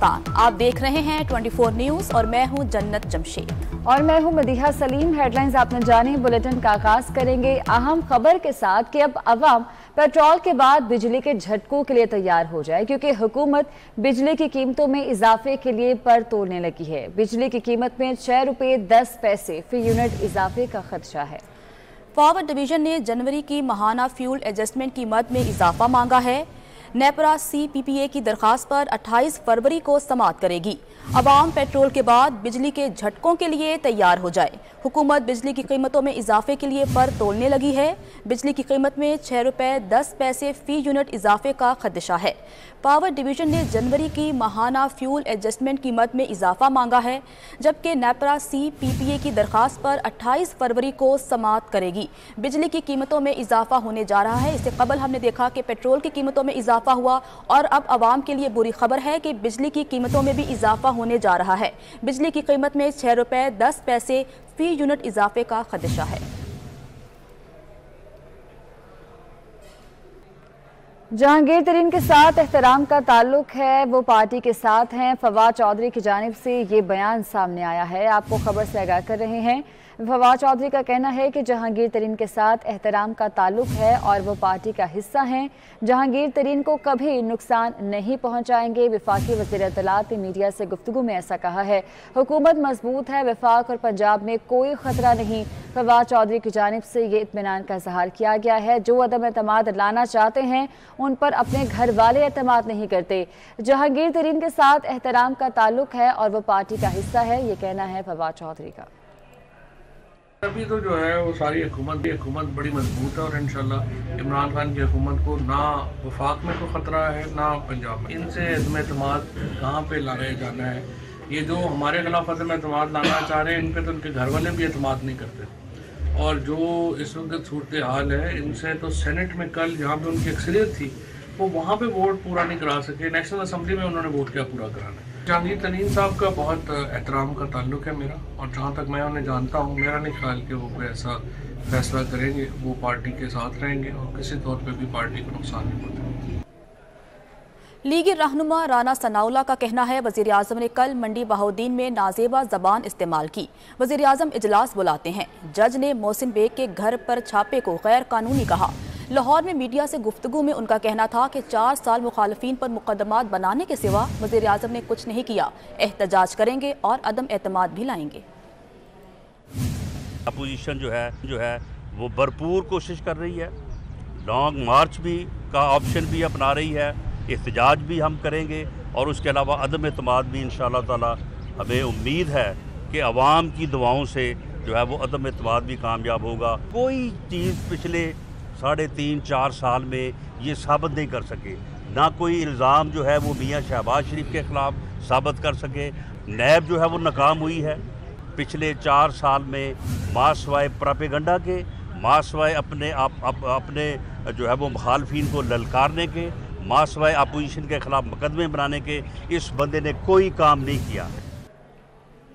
पाकिस्तान। आप देख रहे हैं 24 न्यूज और मैं हूं जन्नत जमशेद और मैं हूं मदीहा सलीम। हेडलाइंस आपने जानी। बुलेटिन का आगाज करेंगे अहम खबर के साथ कि अब अवाम पेट्रोल के बाद बिजली के झटकों के लिए तैयार हो जाए, क्योंकि हुकूमत बिजली की कीमतों में इजाफे के लिए पर तोड़ने लगी है। बिजली की कीमत में 6 रुपये 10 पैसे फी यूनिट इजाफे का खदशा है। पावर डिवीजन ने जनवरी की माहाना फ्यूल एडजस्टमेंट की मद में इजाफा मांगा है। नेपरा CPPA की दरखास्त पर 28 फरवरी को समाअत करेगी। अवाम पेट्रोल के बाद बिजली के झटकों के लिए तैयार हो जाए। हुकूमत बिजली की कीमतों में इजाफे के लिए पर तोड़ने लगी है। बिजली की कीमत में 6 रुपये 10 पैसे फी यूनिट इजाफे का खदशा है। पावर डिवीजन ने जनवरी की माहाना फ्यूल एडजस्टमेंट की मद में इजाफा मांगा है, जबकि नेपरा CPPA की दरखास्त पर 28 फरवरी को समाअत करेगी। बिजली की कीमतों में इजाफा होने जा रहा है। इससे कबल हमने देखा कि पेट्रोल की कीमतों में इजाफा हुआ और अब अवाम के लिए बुरी खबर है कि बिजली की कीमतों में भी इजाफा होने जा रहा है। बिजली की कीमत में 6 रुपये 10 पैसे फी यूनिट इजाफे का खदशा है। जहांगीर तरीन के साथ एहतराम का ताल्लुक है, वो पार्टी के साथ हैं। फवाद चौधरी की जानिब से ये बयान सामने आया है। आपको खबर से आगाह कर रहे हैं। फवाद चौधरी का कहना है कि जहांगीर तरीन के साथ एहतराम का ताल्लुक है और वो पार्टी का हिस्सा हैं। जहांगीर तरीन को कभी नुकसान नहीं पहुंचाएंगे। वफाकी वज़ीर इत्तलात ने मीडिया से गुफ्तगू में ऐसा कहा है। हुकूमत मजबूत है, वफाक और पंजाब में कोई खतरा नहीं। फवाद चौधरी की जानिब से ये इत्मीनान का इजहार किया गया है। जो अदम एतमाद लाना चाहते हैं उन पर अपने घर वाले एतमाद नहीं करते। जहांगीर तरीन के साथ एहतराम का ताल्लुक है और वो पार्टी का हिस्सा है, ये कहना है फवाद चौधरी का। अभी तो जो है वो सारी हुकूमत बड़ी मजबूत है और इंशाल्लाह इमरान खान की हुकूमत को ना वफाक में कोई ख़तरा है ना पंजाब में। इनसे अदम एतमाद कहाँ पे लाया जाना है। ये जो हमारे खिलाफ अदम एतमाद लाना चाह रहे हैं, इन पे तो उनके घर वाले भी एतमाद नहीं करते। और जो इस वक्त सूरत हाल है, इनसे तो सेनेट में कल जहाँ पे उनकी अक्सरियत थी वो वहाँ पे वोट पूरा नहीं करा सके। नेशनल असम्बली में उन्होंने वोट क्या पूरा कराना है। जहांगीर तरीन साहब का बहुत एहतराम का ताल्लुक है मेरा, और जहाँ तक मैं उन्हें जानता हूँ, मेरा नहीं ख्याल कि वो कोई ऐसा फैसला करेंगे। वो पार्टी के साथ रहेंगे और किसी तौर पे भी पार्टी को नुकसान नहीं पहुँचाएंगे। लीगी रहनुमा राना सनाउल्लाह का कहना है वज़ीर आज़म ने कल मंडी बहाउद्दीन में नाजेबा ज़बान इस्तेमाल की। वज़ीर आज़म इजलास बुलाते हैं। जज ने मोहसिन बेग के घर पर छापे को गैर कानूनी कहा। लाहौर में मीडिया से गुफ्तगू में उनका कहना था कि 4 साल मुखालफीन पर मुकदमात बनाने के सिवा वज़ीर आज़म ने कुछ नहीं किया। एहतजाज करेंगे और अदम एतमाद भी लाएंगे। अपोजिशन जो है वो भरपूर कोशिश कर रही है। लॉन्ग मार्च भी का ऑप्शन भी अपना रही है। एहतजाज भी हम करेंगे और उसके अलावा अदम एतमाद भी इंशाअल्लाह ताला हमें उम्मीद है कि अवाम की दुआओं से जो है वो अदम एतमाद भी कामयाब होगा। कोई चीज़ पिछले 3.5-4 साल में ये साबित नहीं कर सके, ना कोई इल्ज़ाम जो है वो मियाँ शहबाज शरीफ के ख़िलाफ़ साबित कर सके। नैब जो है वो नाकाम हुई है पिछले 4 साल में, मासवाए प्रोपेगेंडा के, मासवाए अपने जो है वो मुखालफीन को ललकारने के, मासवाए अपोजिशन के ख़िलाफ़ मुकदमे बनाने के। इस बंदे ने कोई काम नहीं किया।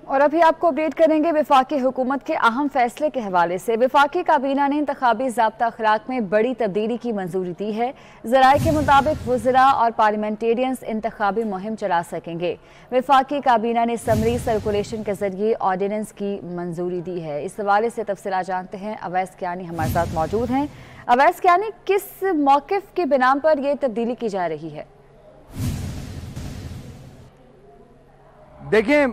और अभी आपको अपडेट करेंगे वफाकी हुकूमत के अहम फैसले के हवाले से। वफाकी काबीना ने इंतखाबी ज़ाब्ता अखलाक में बड़ी तब्दीली की मंजूरी दी है। ज़राए के मुताबिक वज़रा और पार्लियामेंटेरियंस इंतखाबी मुहिम चला सकेंगे। वफाकी काबीना ने समरी सर्कुलेशन के जरिए ऑर्डिनेंस की मंजूरी दी है। इस हवाले से तफसीलात जानते हैं। अवैस कियानी हमारे साथ मौजूद हैं। अवैस कियानी, किस मौक़िफ़ के बिना पर यह तब्दीली की जा रही है? देखें,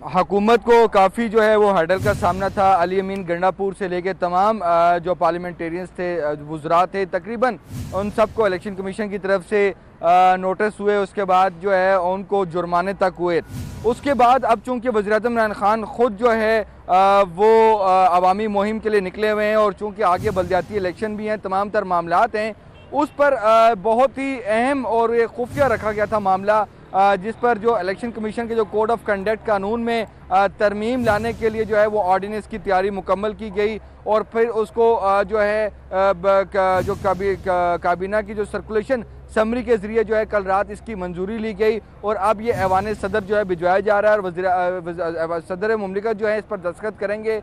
हुकूमत को काफ़ी जो है वो हर्डल का सामना था। अली अमीन गंडापुर से लेके तमाम जो पार्लियामेंटेरियंस थे, वज़रा थे, तकरीबन उन सबको इलेक्शन कमीशन की तरफ से नोटिस हुए। उसके बाद जो है उनको जुर्माने तक हुए। उसके बाद अब चूँकि वज़ीर-ए-आज़म इमरान खान ख़ुद जो है वो अवामी मुहिम के लिए निकले हुए हैं और चूँकि आगे बलदियाती इलेक्शन भी हैं, तमाम तर मामलात हैं, उस पर बहुत ही अहम और ये खुफिया रखा गया था मामला, जिस पर जो इलेक्शन कमीशन के जो कोड ऑफ कंडक्ट कानून में तरमीम लाने के लिए जो है वो ऑर्डिनेंस की तैयारी मुकम्मल की गई और फिर उसको जो है जो काबीना की जो सर्कुलेशन समरी के जरिए जो है कल रात इसकी मंजूरी ली गई और अब ये ऐवान सदर जो है भिजवाया जा रहा है और सदर मुमलिकत जो है इस पर दस्तखत करेंगे।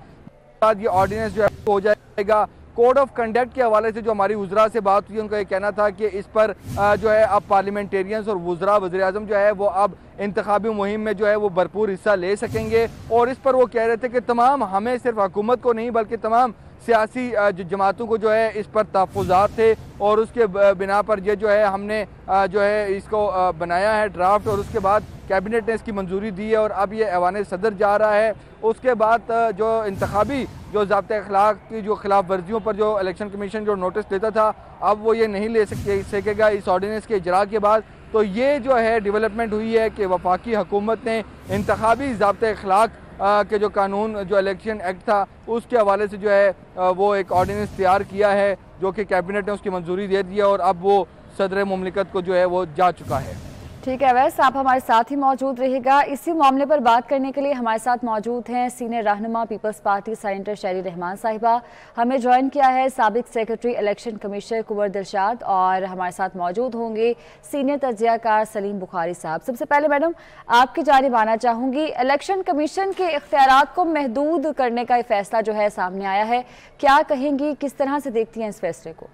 बाद ये ऑर्डिनेंस जो है हो जाएगा कोड ऑफ कंडक्ट के हवाले से जो हमारी वज़रा से बात हुई, उनका ये कहना था कि इस पर जो है अब पार्लियामेंटेरियंस और वज़रा वज़ीर-ए-आज़म जो है वो अब इंतखाबी मुहिम में जो है वो भरपूर हिस्सा ले सकेंगे। और इस पर वो कह रहे थे कि तमाम, हमें सिर्फ हुकूमत को नहीं बल्कि तमाम सियासी जमातों को जो है इस पर तहफ़्फ़ुज़ात थे और उसके बिना पर ये जो है हमने जो है इसको बनाया है ड्राफ्ट, और उसके बाद कैबिनेट ने इसकी मंजूरी दी है और अब ये ऐवान सदर जा रहा है। उसके बाद जो इंतखाबी जो ज़ाब्ते अखलाक की जो खिलाफ वर्जियों पर जो इलेक्शन कमीशन जो नोटिस देता था, अब वो ये नहीं ले सकेगा इस ऑर्डिनेंस के इजरा के बाद। तो ये जो है डेवलपमेंट हुई है कि वफाकी हुकूमत ने इंतखाबी ज़ाब्ते अखलाक के जो कानून, जो इलेक्शन एक्ट था, उसके हवाले से जो है वो एक ऑर्डिनेंस तैयार किया है, जो कि कैबिनेट ने उसकी मंजूरी दे दी है और अब वो सदर मुमलिकत को जो है वो जा चुका है। ठीक है अवैस, आप हमारे साथ ही मौजूद रहेगा। इसी मामले पर बात करने के लिए हमारे साथ मौजूद हैं सीनियर रहनुमा पीपल्स पार्टी सेनेटर शहरी रहमान साहिबा। हमें ज्वाइन किया है साबिक सेक्रेटरी इलेक्शन कमिश्नर कुंवर दिलशाद, और हमारे साथ मौजूद होंगे सीनियर तजियाकार सलीम बुखारी साहब। सबसे पहले मैडम आपकी जानिब आना चाहूँगी, इलेक्शन कमीशन के इख्तियारात को महदूद करने का फैसला जो है सामने आया है, क्या कहेंगी, किस तरह से देखती हैं इस फैसले को?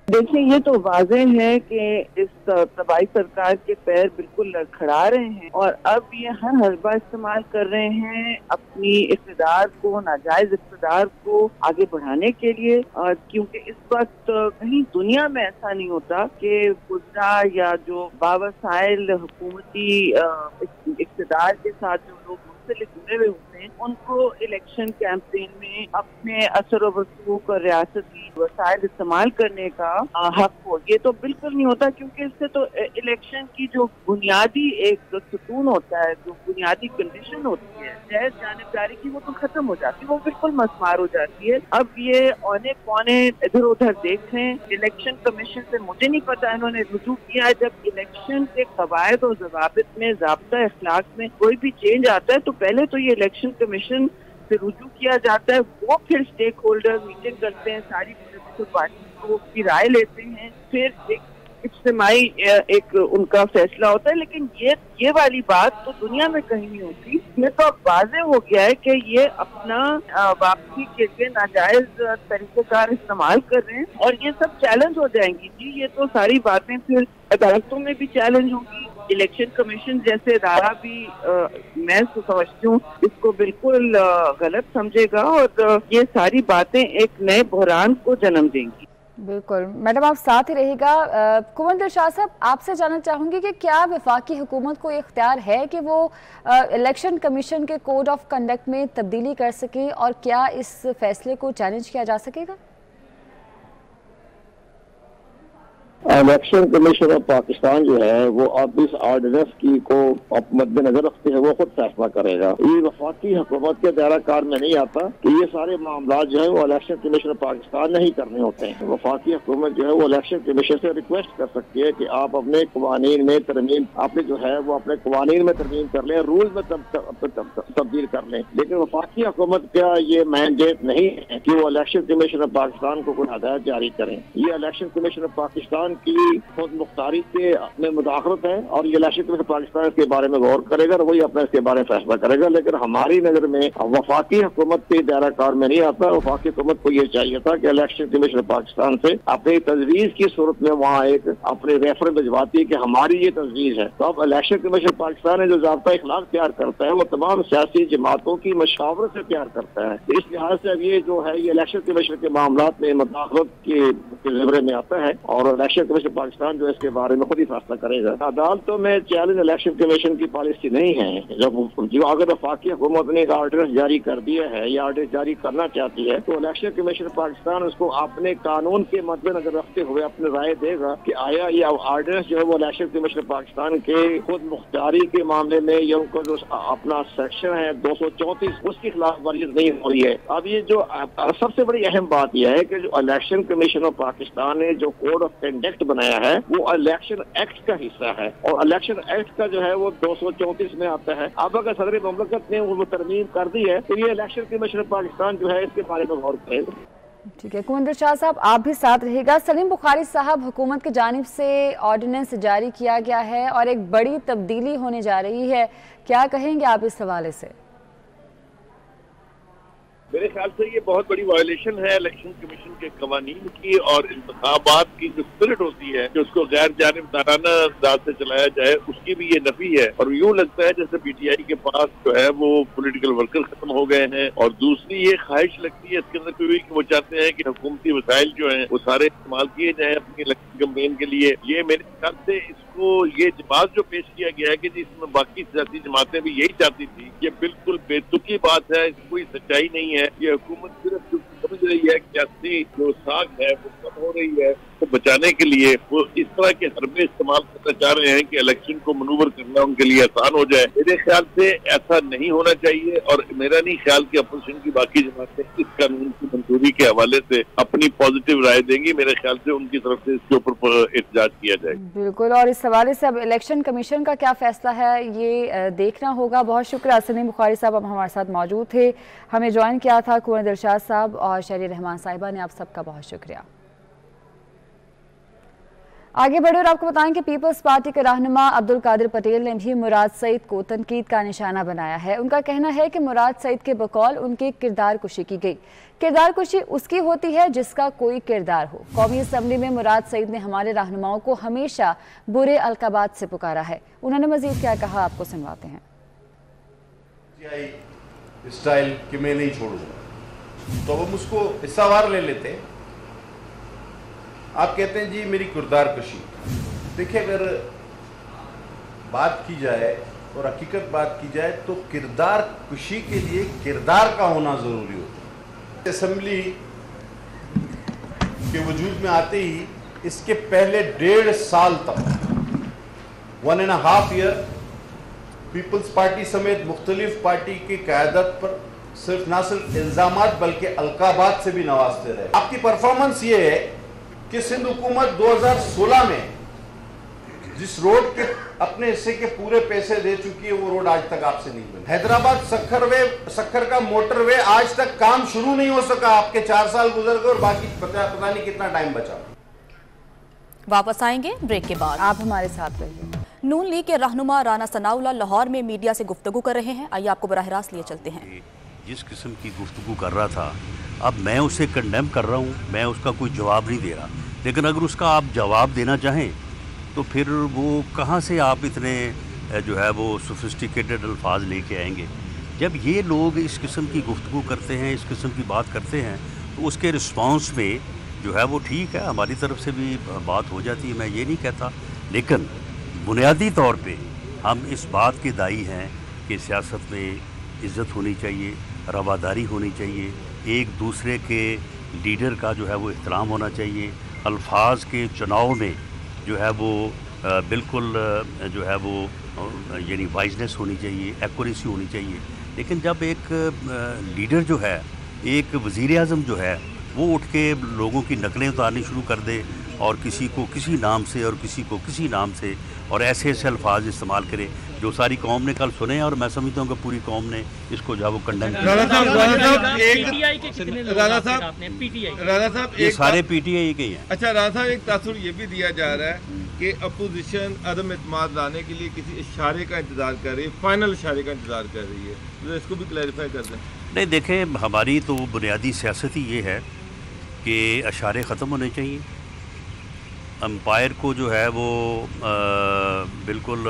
देखिए, ये तो वाज़ेह है कि इस तबाही सरकार के पैर बिल्कुल लड़खड़ा रहे हैं और अब ये हर हरबा इस्तेमाल कर रहे हैं अपनी इक़्तिदार को, नाजायज इक़्तिदार को आगे बढ़ाने के लिए। क्योंकि इस वक्त कहीं दुनिया में ऐसा नहीं होता कि गुज़रा या जो बावसाइल हुकूमती इक़्तिदार के साथ जो लोग मुंसलिक जुड़े हुए होते हैं, उनको इलेक्शन कैंपेन में अपने असर व रसूख और रियासती वसाइल इस्तेमाल करने का हक हो। ये तो बिल्कुल नहीं होता, क्योंकि इससे तो इलेक्शन की जो बुनियादी एक सुकून होता है, जो बुनियादी कंडीशन होती है जायज जानिबदारी की, वो तो खत्म हो जाती है, वो बिल्कुल मस्मार हो जाती है। अब ये औने पौने इधर उधर देख रहे हैं। इलेक्शन कमीशन से मुझे नहीं पता इन्होंने रुजू किया। जब इलेक्शन के कवायद और ज़वाबित में, ज़ाब्ता अखलाक में कोई भी चेंज आता है तो पहले तो ये इलेक्शन कमीशन से रुजू किया जाता है, वो फिर स्टेक होल्डर मीटिंग करते हैं, सारी पॉलिटिकल पार्टी को की राय लेते हैं, फिर एक इज्तिमाई एक उनका फैसला होता है। लेकिन ये वाली बात तो दुनिया में कहीं नहीं होती। ये तो अब वाज़ेह हो गया है कि ये अपना वापसी के लिए नाजायज तरीक़ेकार इस्तेमाल कर रहे हैं और ये सब चैलेंज हो जाएंगी। जी, ये तो सारी बातें फिर अदालतों में भी चैलेंज होंगी। इलेक्शन कमीशन जैसे इदारा भी मैं तो समझती हूँ इसको बिल्कुल गलत समझेगा और ये सारी बातें एक नए बहरान को जन्म देंगी। बिल्कुल मैडम, आप साथ ही रहेगा। कुंवर दिलशाद साहब, आपसे जानना चाहूँगी कि क्या वफाकी हुकूमत को इख्तियार है कि वो इलेक्शन कमीशन के कोड ऑफ कंडक्ट में तब्दीली कर सके, और क्या इस फैसले को चैलेंज किया जा सकेगा? इलेक्शन कमीशन ऑफ पाकिस्तान जो है वो अब इस ऑर्डिनेंस की को मद्देनजर रखते हैं, वो खुद फैसला करेगा। ये वफाकी हुकूमत के दायरा कार में नहीं आता कि ये सारे मामला जो है वो इलेक्शन कमीशन ऑफ पाकिस्तान नहीं करने होते हैं। वफाकी हुकूमत जो है वो इलेक्शन कमीशन से रिक्वेस्ट कर सकती है कि आप अपने कवानीन में तरमीम, आपने जो है वो अपने कवानीन में तरमीम कर लें, रूल में तब्दील कर लें। लेकिन वफाकी हुकूमत का ये मैंडेट नहीं है कि वो इलेक्शन कमीशन ऑफ पाकिस्तान को कोई हदायत जारी करें। ये इलेक्शन कमीशन ऑफ पाकिस्तान की खुद मुख्तारी के में मुदाखलत है और ये इलेक्शन कमीशन पाकिस्तान इसके बारे में गौर करेगा और वही अपना इसके बारे में फैसला करेगा। लेकिन हमारी नजर में वफाकी हुकूमत के दायरा कार में नहीं आता। वफाकी हुकूमत को ये चाहिए था कि इलेक्शन कमीशन पाकिस्तान से अपनी तजवीज की सूरत में वहाँ एक अपने रेफर भिजवाती है कि हमारी ये तजवीज है। तो अब इलेक्शन कमीशन पाकिस्तान है जो ज़ाब्ता इखलाक तैयार करता है, वो तमाम सियासी जमातों की मशावरत से तैयार करता है। इस लिहाज से अब ये जो है ये इलेक्शन कमीशन के मामला में मुदाखलत के ज़िम्मे में आता है और इलेक्शन कमीशन पाकिस्तान जो इसके बारे में खुद ही फैसला करेगा। अदालतों में चैलेंज इलेक्शन कमीशन की पॉलिसी नहीं है। जो अगर वफाकी हुकूमत ने एक ऑर्डिनेंस जारी कर दिया है या ऑर्डिनेंस जारी करना चाहती है तो इलेक्शन कमीशन पाकिस्तान उसको अपने कानून के मद्देनजर रखते हुए अपनी राय देगा कि आया ये ऑर्डिनेंस जो है वो इलेक्शन कमीशन पाकिस्तान के खुद मुख्तारी के मामले में या उनको जो अपना सेक्शन है 234 उसकी खिलाफ वर्जी नहीं हो रही है। अब ये जो सबसे बड़ी अहम बात यह है कि जो इलेक्शन कमीशन ऑफ पाकिस्तान ने जो कोड ऑफ कंडक्ट बनाया है वो इलेक्शन एक्ट का हिस्सा है और इलेक्शन एक्ट का जो है वो 234 में आता है। अब अगर सदर मुमलिकत ने वो तरमीम कर दी है तो ये इलेक्शन कमीशन पाकिस्तान जो है इसके बारे में गौर करेगा। ठीक है, कुंवर दिलशाद साहब आप भी साथ रहेगा। सलीम बुखारी साहब, हुकूमत की जानिब से ऑर्डिनेंस जारी किया गया है और एक बड़ी तब्दीली होने जा रही है, क्या कहेंगे आप इस हवाले से? मेरे ख्याल से ये बहुत बड़ी वायलेशन है इलेक्शन कमीशन के कवानीन की और इंतखाबात की जो स्पिरिट होती है कि उसको गैर जानिबदाराना अंदाज से चलाया जाए, उसकी भी ये नफी है। और यूं लगता है जैसे पीटीआई के पास जो है वो पॉलिटिकल वर्कर खत्म हो गए हैं। और दूसरी ये ख्वाहिश लगती है इसके अंदर कोई कि वो चाहते हैं कि हुकूमती वसाइल जो है वो सारे इस्तेमाल किए जाए अपनी इलेक्शन कैंपेन के लिए। ये मेरे ख्याल से इसको ये जवाब जो पेश किया गया है कि जिसमें बाकी सियासी जमातें भी यही चाहती थी, ये बिल्कुल बेतुकी बात है, कोई सच्चाई नहीं है। ये हुकूमत सिर्फ जो समझ रही है कि सियासी जो साख है वो कम हो रही है, तो बचाने के लिए वो इस तरह के हरबे इस्तेमाल करना चाह रहे हैं कि इलेक्शन को मनूवर करना उनके लिए आसान हो जाए। मेरे ख्याल से ऐसा नहीं होना चाहिए और मेरा नहीं ख्याल कि अपोजिशन की बाकी जमातें इस कानून की मंजूरी के हवाले से अपनी पॉजिटिव राय देंगी। मेरे ख्याल से उनकी तरफ से इसके ऊपर एहतजाज किया जाएगा। बिल्कुल, और इस हवाले से अब इलेक्शन कमीशन का क्या फैसला है ये देखना होगा। बहुत शुक्रिया सलीम बुखारी साहब, अब हमारे साथ मौजूद थे, हमें ज्वाइन किया था कुंवर दिलशाद साहब और शहरी रहमान साहिबा ने, आप सबका बहुत शुक्रिया। आगे बढ़े और आपको बताएं कि पीपल्स पार्टी के रहनुमा अब्दुल कादिर पटेल ने भी मुराद सईद को तनकीद का निशाना बनाया है। उनका कहना है कि मुराद सईद के बकौल उनकी किरदार कुशी की गई। किरदार कुशी उसकी होती है जिसका कोई किरदार हो। कौमी असम्बली में मुराद सईद ने हमारे रहनुमाओं को हमेशा बुरे अलकाबात से पुकारा है। उन्होंने मजीद क्या कहा, आपको सुनवाते हैं। स्टाइल कि मैं नहीं छोड़ूंगा, तो हम उसको हिस्सावार ले लेते हैं। आप कहते हैं जी मेरी किरदार कशी। देखिए, अगर बात की जाए और हकीकत बात की जाए तो किरदार कशी के लिए किरदार का होना ज़रूरी होता है। असेंबली के वजूद में आते ही इसके पहले 1.5 साल तक 1.5 ईयर पीपल्स पार्टी समेत मुख्तलिफ पार्टी की क़यादत पर सिर्फ ना सिर्फ इल्ज़ामात बल्कि अलकाबात से भी नवाजते रहे। आपकी परफॉर्मेंस ये है कि सिंध हुकूमत 2016 में जिस रोड के अपने हिस्से के पूरे पैसे दे चुकी है वो रोड आज तक आपसे नहीं बनी। हैदराबाद सक्खर का मोटरवे आज तक काम शुरू नहीं हो सका। आपके 4 साल गुजर गए और बाकी पता नहीं कितना टाइम बचा। वापस आएंगे ब्रेक के बाद, आप हमारे साथ रहिए। नून लीग के रहनुमा राना सनाउल्लाह लाहौर में मीडिया से गुफ्तगू कर रहे हैं। आइए आपको बराह रास्त लिए चलते हैं। जिस किस्म की गुफ्तगू कर रहा था, अब मैं उसे कंडेम कर रहा हूँ, मैं उसका कोई जवाब नहीं दे रहा। लेकिन अगर उसका आप जवाब देना चाहें तो फिर वो कहाँ से आप इतने जो है वो सोफिस्टिकेटेड अल्फाज लेके आएंगे। जब ये लोग इस किस्म की गुफ्तगू करते हैं, इस किस्म की बात करते हैं, तो उसके रिस्पॉन्स में जो है वो ठीक है, हमारी तरफ से भी बात हो जाती है, मैं ये नहीं कहता। लेकिन बुनियादी तौर पे हम इस बात के दाई हैं कि सियासत में इज़्ज़त होनी चाहिए, रवादारी होनी चाहिए, एक दूसरे के लीडर का जो है वो एहतराम होना चाहिए, अल्फाज के चुनाव में जो है वो बिल्कुल जो है वो यानी वाइजनेस होनी चाहिए, एक्यूरेसी होनी चाहिए। लेकिन जब एक लीडर जो है, एक वज़ीर आज़म जो है, वो उठ के लोगों की नकलें उतारनी शुरू कर दे और किसी को किसी नाम से और किसी को किसी नाम से और ऐसे ऐसे अल्फाज इस्तेमाल करे जो सारी कौम ने कल सुने और मैं समझता हूँ कि पूरी कौम ने इसको जो है वो कंडेम किया। ये सारे पीटीआई के ही हैं। अच्छा राणा साहब, एक तासुर ये भी दिया जा रहा है कि अपोजिशन अदम एतमाद लाने के लिए किसी इशारे का इंतजार कर रही है, फाइनल इशारे का इंतजार कर रही है, तो इसको भी क्लैरिफाई कर दें। नहीं, देखें, हमारी तो बुनियादी सियासत ही ये है कि इशारे ख़त्म होने चाहिए। अंपायर को जो है वो बिल्कुल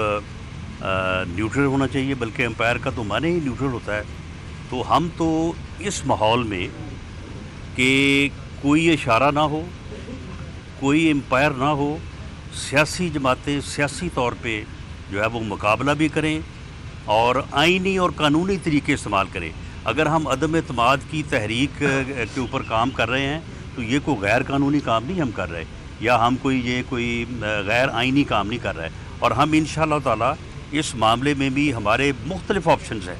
न्यूट्रल होना चाहिए, बल्कि अंपायर का तो माने ही न्यूट्रल होता है। तो हम तो इस माहौल में कि कोई इशारा ना हो, कोई अंपायर ना हो, सियासी जमातें सियासी तौर पे जो है वो मुकाबला भी करें और आइनी और कानूनी तरीके इस्तेमाल करें। अगर हम अदम एतमाद की तहरीक के ऊपर काम कर रहे हैं तो ये कोई गैर कानूनी काम नहीं हम कर रहे, या हम कोई गैर आइनी काम नहीं कर रहे। और हम इंशाअल्लाह ताला इस मामले में भी हमारे मुख्तलिफ ऑप्शंस हैं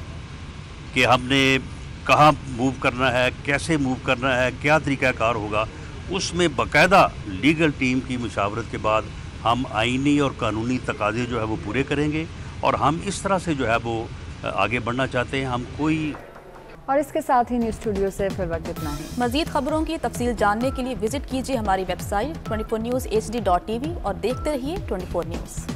कि हमने कहाँ मूव करना है, कैसे मूव करना है, क्या तरीक़ाकार होगा। उसमें बाकायदा लीगल टीम की मुशावरत के बाद हम आइनी और कानूनी तकाज़े जो है वो पूरे करेंगे और हम इस तरह से जो है वो आगे बढ़ना चाहते हैं। हम कोई और इसके साथ ही न्यूज़ स्टूडियो से फिर वक्त इतना ही। मज़ीद खबरों की तफसील जानने के लिए विजिट कीजिए हमारी वेबसाइट 24newshd.tv और देखते रहिए 24 न्यूज़।